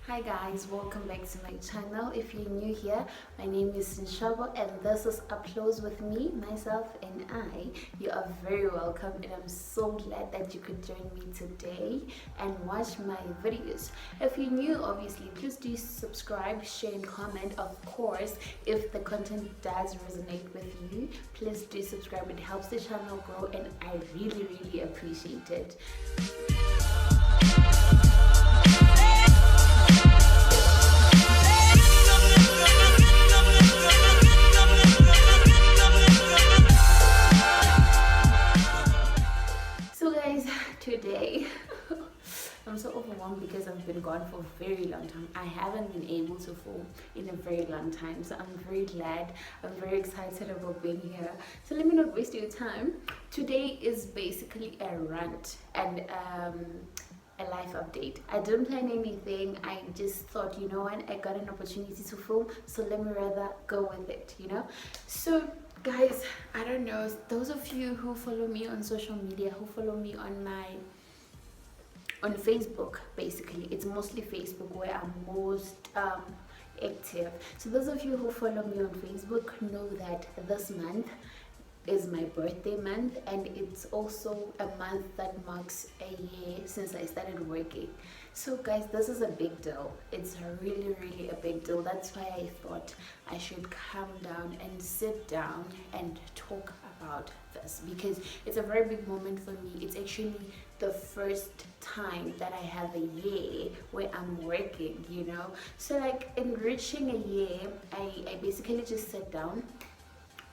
Hi guys, welcome back to my channel. If you're new here, my name is Sinshabo and this is Applause with me, myself and I. You are very welcome and I'm so glad that you could join me today and watch my videos. If you're new, obviously, please do subscribe, share and comment. Of course, if the content does resonate with you, please do subscribe. It helps the channel grow and I really appreciate it. Today I'm so overwhelmed because I've been gone for a very long time. I haven't been able to film in a very long time, so I'm very glad. I'm very excited about being here. So let me not waste your time. Today is basically a rant and a life update. I didn't plan anything. I just thought, you know what, I got an opportunity to film, so let me rather go with it, you know. So guys, I don't know, those of you who follow me on social media, who follow me on Facebook, basically it's mostly Facebook where I'm most active. So those of you who follow me on Facebook know that this month is my birthday month and it's also a month that marks a year since I started working. So guys, this is a big deal. It's really a big deal. That's why I thought I should calm down and sit down and talk about this because it's a very big moment for me. It's actually the first time that I have a year where I'm working, you know. So like in reaching a year, I basically just sat down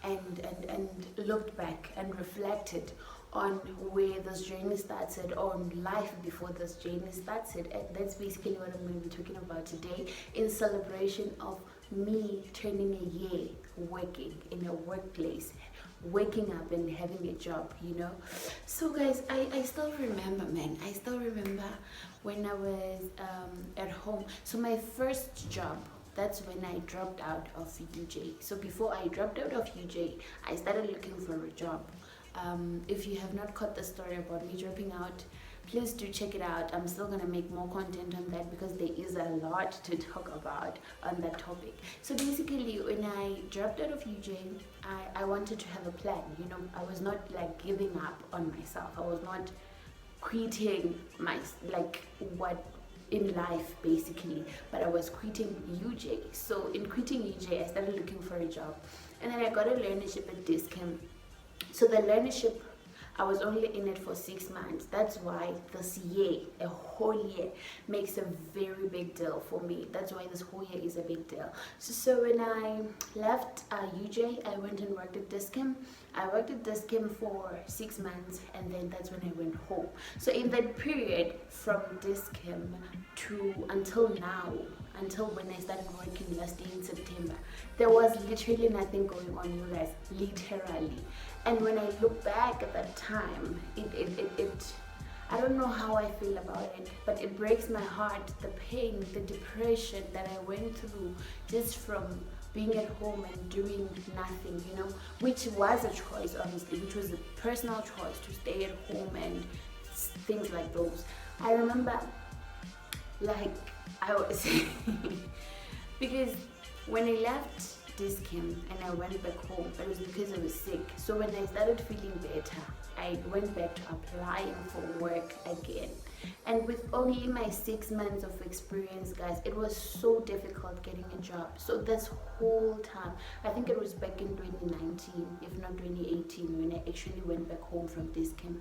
and looked back and reflected on where this journey started, on life before this journey started, and that's basically what I'm going to be talking about today in celebration of me turning a year working in a workplace, waking up and having a job, you know. So guys, I still remember, man, I still remember when I was at home. So my first job, that's when I dropped out of UJ. So before I dropped out of UJ, I started looking for a job. If you have not caught the story about me dropping out, please do check it out. I'm still gonna make more content on that because there is a lot to talk about on that topic. So basically, when I dropped out of UJ, I wanted to have a plan. You know, I was not like giving up on myself. I was not quitting my what in life basically, but I was quitting UJ. So in quitting UJ, I started looking for a job, and then I got a learnership at Discam. So the learnership, I was only in it for 6 months. That's why this year, a whole year, makes a very big deal for me. That's why this whole year is a big deal. So when I left UJ, I went and worked at Discam. I worked at Discam for 6 months, and then that's when I went home. So in that period from Discam to until now, until when I started working last year in September, there was literally nothing going on, you guys, literally. And when I look back at that time, it I don't know how I feel about it, but it breaks my heart, the pain, the depression that I went through just from being at home and doing nothing, you know, which was a choice, obviously, which was a personal choice to stay at home and things like those. I remember, like, I was because when I left Discam and I went back home, it was because I was sick. So when I started feeling better, I went back to applying for work again. And with only my 6 months of experience, guys, it was so difficult getting a job. So this whole time, I think it was back in 2019, if not 2018, when I actually went back home from Discam.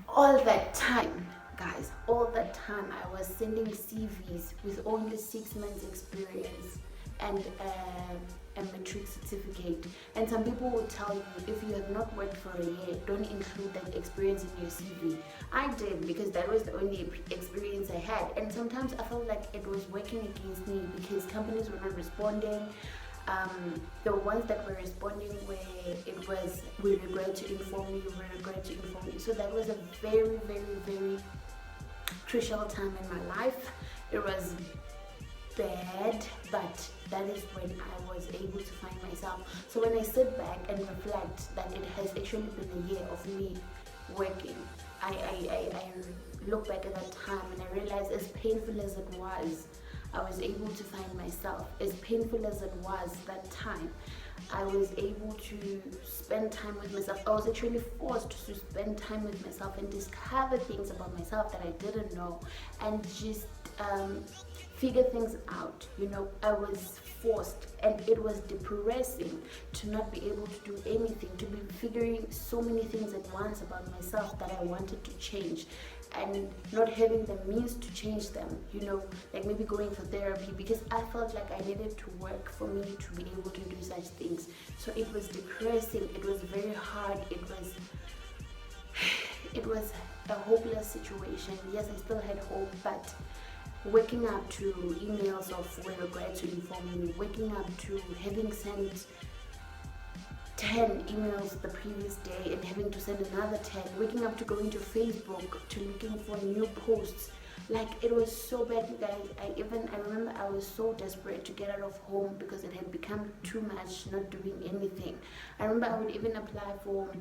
All that time, guys, all that time I was sending CVs with only 6 months experience and a matric certificate. And some people will tell you, if you have not worked for a year, don't include that experience in your CV. I did, because that was the only experience I had, and sometimes I felt like it was working against me because companies were not responding. The ones that were responding where it was, we regret to inform you, we regret to inform you. So that was a very crucial time in my life. It was bad, but that is when I was able to find myself. So when I sit back and reflect that it has actually been a year of me working, I look back at that time and I realized, as painful as it was, I was able to find myself. As painful as it was that time, I was able to spend time with myself. I was actually forced to spend time with myself and discover things about myself that I didn't know, and just figure things out. You know, I was forced, and it was depressing to not be able to do anything, to be figuring so many things at once about myself that I wanted to change, and not having the means to change them, you know, like maybe going for therapy, because I felt like I needed to work for me to be able to do such things. So it was depressing, it was very hard, it was a hopeless situation. Yes, I still had hope, but waking up to emails of where regret to inform me, waking up to having sent 10 emails the previous day and having to send another 10, waking up to going to Facebook to looking for new posts. Like, it was so bad, you guys. I remember I was so desperate to get out of home because it had become too much not doing anything. I remember I would even apply for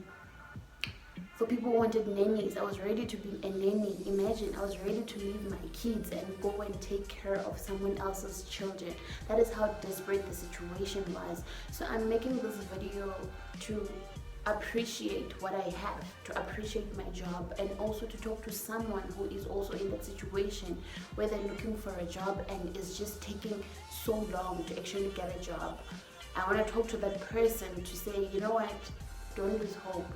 people who wanted nannies. I was ready to be a nanny. Imagine, I was ready to leave my kids and go and take care of someone else's children. That is how desperate the situation was. So I'm making this video to appreciate what I have, to appreciate my job, and also to talk to someone who is also in that situation where they're looking for a job and it's just taking so long to actually get a job. I want to talk to that person to say, you know what, don't lose hope.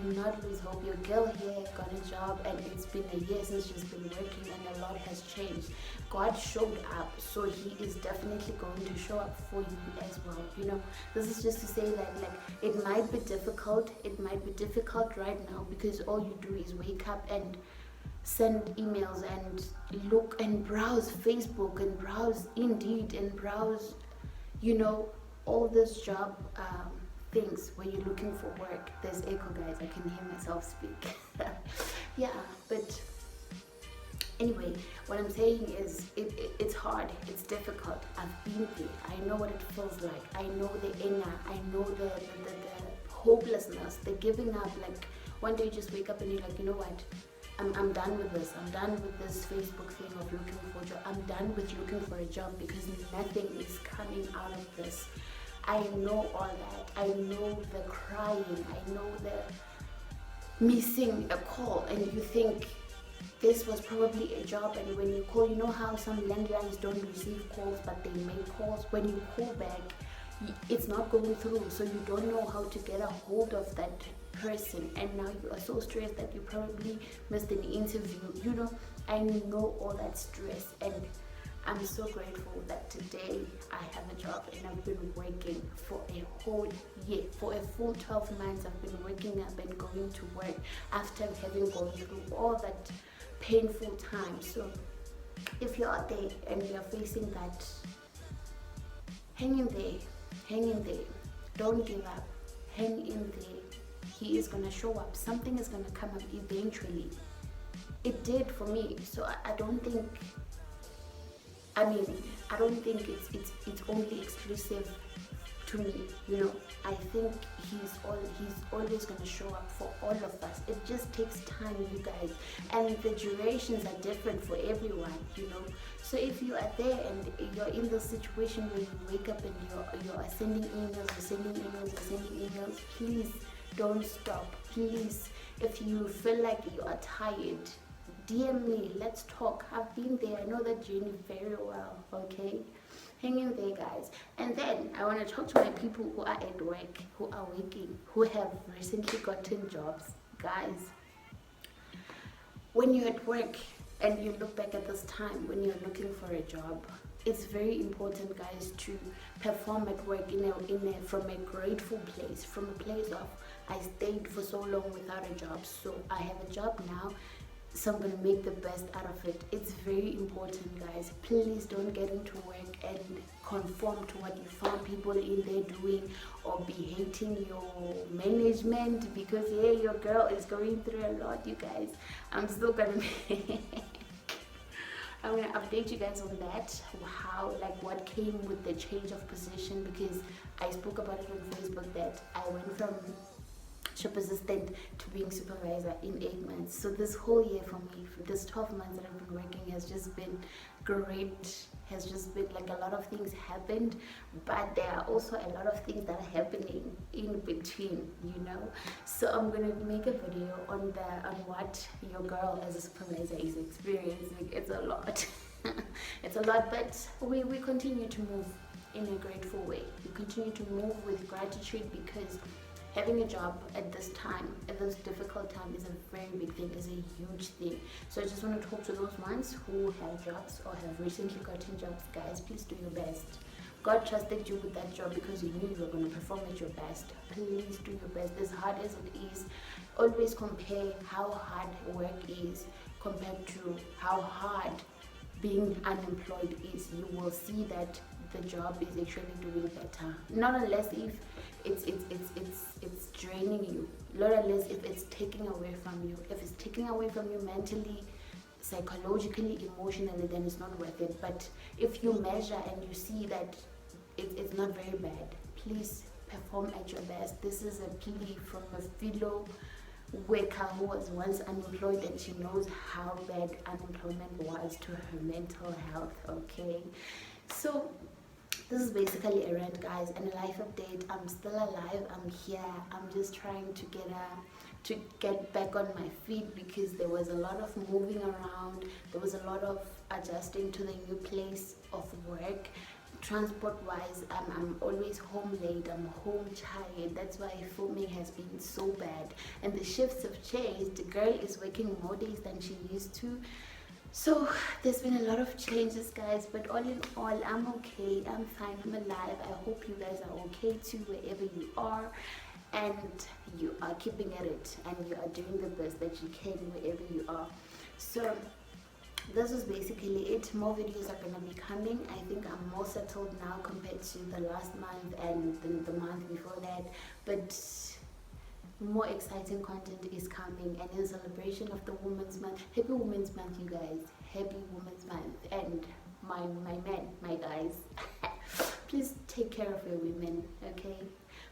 Do not lose hope. Your girl here got a job and it's been a year since she's been working and a lot has changed. God showed up, so he is definitely going to show up for you as well. You know, this is just to say that, like, it might be difficult. It might be difficult right now because all you do is wake up and send emails and look and browse Facebook and browse Indeed and browse, you know, all this job things where you're looking for work. There's echo, guys. I can hear myself speak. Yeah, but anyway, what I'm saying is it's hard, it's difficult. I've been there. I know what it feels like. I know the anger. I know the hopelessness, the giving up. Like, one day you just wake up and you're like, you know what? I'm done with this. I'm done with this Facebook thing of looking for a job. I'm done with looking for a job because nothing is coming out of this. I know all that. I know the crying. I know the missing a call, and you think this was probably a job, and when you call, you know how some landlines don't receive calls but they make calls. When you call back, it's not going through, so you don't know how to get a hold of that person, and now you are so stressed that you probably missed an interview. You know, I know all that stress, and I'm so grateful that today I have a job and I've been working for a whole year. For a full 12 months, I've been waking up and going to work after having gone through all that painful time. So if you're out there and you're facing that, hang in there, hang in there. Don't give up, hang in there. He is gonna show up. Something is gonna come up eventually. It did for me, so I don't think it's only exclusive to me. You know, I think he's always going to show up for all of us. It just takes time, you guys, and the durations are different for everyone, you know. So if you are there and you're in the situation where you wake up and you're sending emails, please don't stop. Please, if you feel like you are tired, DM me, let's talk. I've been there. I know that journey very well, okay? Hang in there, guys. And then I want to talk to my people who are at work, who are working, who have recently gotten jobs. Guys, when you're at work and you look back at this time when you're looking for a job, it's very important, guys, to perform at work from a grateful place, from a place of, I stayed for so long without a job, so I have a job now, so I'm going to make the best out of it. It's very important, guys. Please don't get into work and conform to what you found people in there doing, or be hating your management because, yeah, your girl is going through a lot, you guys. I'm still going to I'm going to update you guys on that, how, like, what came with the change of position, because I spoke about it on Facebook that I went from shop assistant to being supervisor in 8 months. So this whole year for me, for this 12 months that I've been working, has just been great. Has just been like a lot of things happened, but there are also a lot of things that are happening in between, you know. So I'm gonna make a video on what your girl as a supervisor is experiencing. It's a lot. It's a lot, but we continue to move in a grateful way. We continue to move with gratitude, because having a job at this time, at this difficult time, is a very big thing, is a huge thing. So I just want to talk to those ones who have jobs or have recently gotten jobs. Guys, please do your best. God trusted you with that job because He knew you were going to perform at your best. Please do your best. As hard as it is, always compare how hard work is compared to how hard being unemployed is. You will see that the job is actually doing better. Not unless if it's draining you. Not unless if it's taking away from you. If it's taking away from you mentally, psychologically, emotionally, then it's not worth it. But if you measure and you see that it's not very bad, please perform at your best. This is a plea from a fellow worker who was once unemployed, and she knows how bad unemployment was to her mental health. Okay, so this is basically a rant, guys, and a life update. I'm still alive. I'm here. I'm just trying to get back on my feet, because there was a lot of moving around. There was a lot of adjusting to the new place of work. Transport wise, I'm always home late. I'm home tired. That's why filming has been so bad, and the shifts have changed. The girl is working more days than she used to. So there's been a lot of changes, guys, but all in all, I'm okay. I'm fine. I'm alive. I hope you guys are okay too, wherever you are, and you are keeping at it, and you are doing the best that you can wherever you are. So this is basically it. More videos are gonna be coming. I think I'm more settled now compared to the last month and the month before that, but more exciting content is coming, and in celebration of the Women's Month. Happy Women's Month, you guys. Happy Women's Month. And my men, my guys, please take care of your women, okay?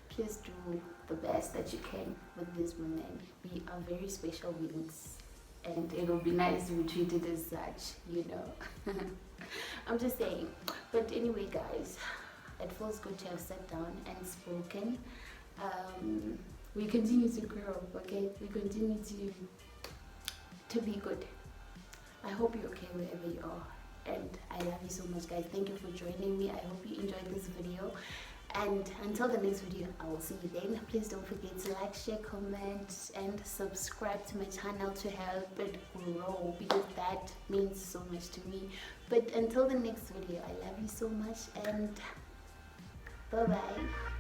Please do the best that you can with these women. We are very special beings, and it will be nice to be treated as such, you know. I'm just saying. But anyway, guys, it feels good to have sat down and spoken. We continue to grow, okay? We continue to be good. I hope you're okay wherever you are, and I love you so much, guys. Thank you for joining me. I hope you enjoyed this video, and until the next video, I will see you then. Please don't forget to like, share, comment, and subscribe to my channel to help it grow, because that means so much to me. But until the next video, I love you so much, and bye bye.